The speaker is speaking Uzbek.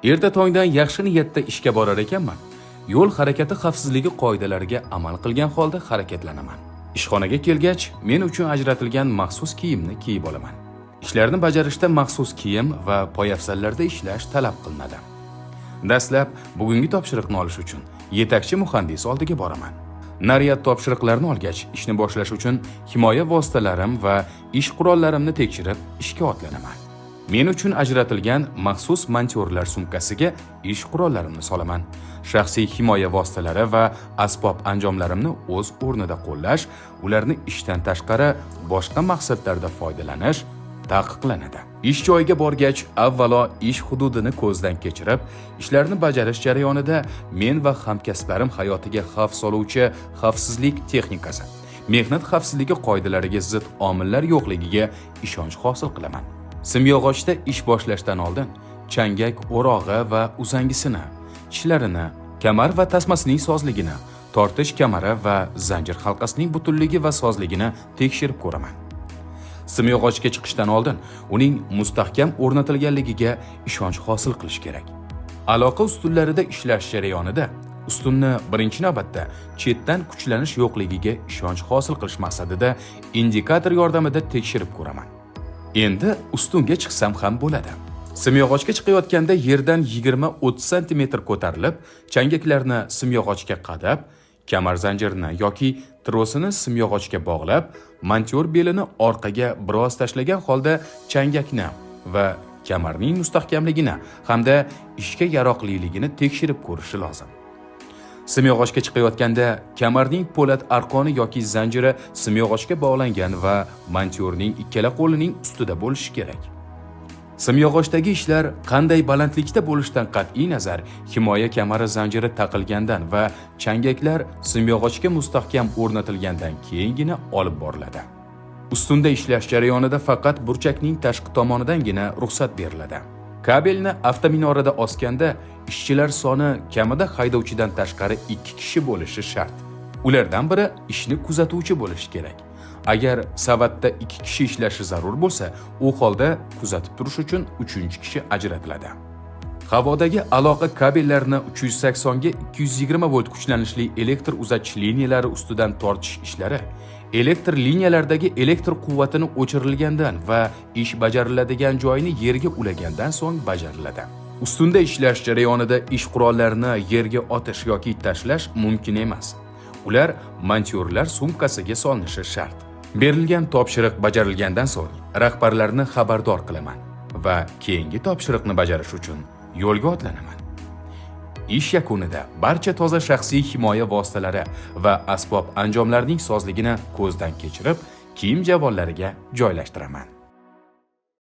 Erta tongdan yaxshi niyatda ishga borar ekanman. Yo'l harakati xavfsizligi qoidalariga amal qilgan holda harakatlanaman. Ishxonaga kelgach, men uchun ajratilgan maxsus kiyimni kiyib olaman. Ishlarni bajarishda maxsus kiyim va poyafzallarda ishlash talab qilinadi. Dastlab bugungi topshiriqni olish uchun yetakchi muhandis oldiga boraman. Naryad topshiriqlarni olgach, ishni boshlash uchun himoya vositalarim va ish qurollarimni tekshirib, ishga otlanaman. Men uchun ajratilgan maxsus montyorlar sumkasiga ish qurollarimni solaman. Shaxsiy himoya vositalari va asbob anjomlarimni o'z o'rnida qo'llash, ularni ishdan tashqari boshqa maqsadlarda foydalanish taqiqlanadi. Ish joyiga borgach, avvalo ish hududini ko'zdan kechirib, ishlarni bajarish jarayonida men va hamkasblarim hayotiga xavf soluvchi xavfsizlik texnikasi, mehnat xavfsizligi qoidalariga zid omillar yo'qligiga ishonch hosil qilaman. Simyog'ochda ish boshlashdan oldin changak o'rog'i va uzangisini, tishlarini, kamar va tasmasining sozligini, tortish kamari va zanjir halqasining butunligi va sozligini tekshirib ko'raman. Simyog'ochga chiqishdan oldin uning mustahkam o'rnatilganligiga ishonch hosil qilish kerak. Aloqa ustunlarida ishlash jarayonida ustunni birinchi navbatda chetdan kuchlanish yo'qligiga ishonch hosil qilish maqsadida indikator yordamida tekshirib ko'raman. Endi ustunga chiqsam ham bo'ladi. Simyog'ochga chiqayotganda yerdan 20-30 sm ko'tarilib, changaklarni simyog'ochga qadab, kamar zanjirini yoki trosini simyog'ochga bog'lab, montyor belini orqaga biroz tashlagan holda changakni va kamarning mustahkamligini hamda ishga yaroqliligini tekshirib ko'rishi lozim. Simyog'ochga chiqayotganda kamarning po'lat arqoni yoki zanjiri simyog'ochga bog'langan va montyorning ikkala qo'lining ustida bo'lishi kerak. Simyog'ochdagi ishlar qanday balandlikda bo'lishidan qat'iy nazar, himoya kamari zanjiri taqilgandan va changaklar simyog'ochga mustahkam o'rnatilgandan keyingina olib boriladi. Ustunda ishlash jarayonida faqat burchakning tashqi tomonidangina ruxsat beriladi. Kabelni avtominorada osganda ishchilar soni kamida haydovchidan tashqari 2 kishi bo'lishi shart. Ulardan biri ishni kuzatuvchi bo'lishi kerak. Agar savatda 2 kishi ishlashi zarur bo'lsa, u holda kuzatib turish uchun 3-kishi ajratiladi. Havodagi aloqa kabellarini 380 ga 220 volt kuchlanishli elektr uzatish liniyalari ustidan tortish ishlari elektr liniyalaridagi elektr quvvatini o'chirilgandan va ish bajariladigan joyni yerga ulagandan so'ng bajariladi. Ustunda ishlash jarayonida ish qurollarini yerga otish yoki tashlash mumkin emas. Ular montyorlar sumkasiga solinishi shart. Berilgan topshiriq bajarilgandan so'ng rahbarlarni xabardor qilaman va keyingi topshiriqni bajarish uchun yo'lga otlanaman. Ish yakunida barcha toza shaxsiy himoya vositalari va asbob anjomlarning sozligini ko'zdan kechirib, kiyim javonlariga joylashtiraman.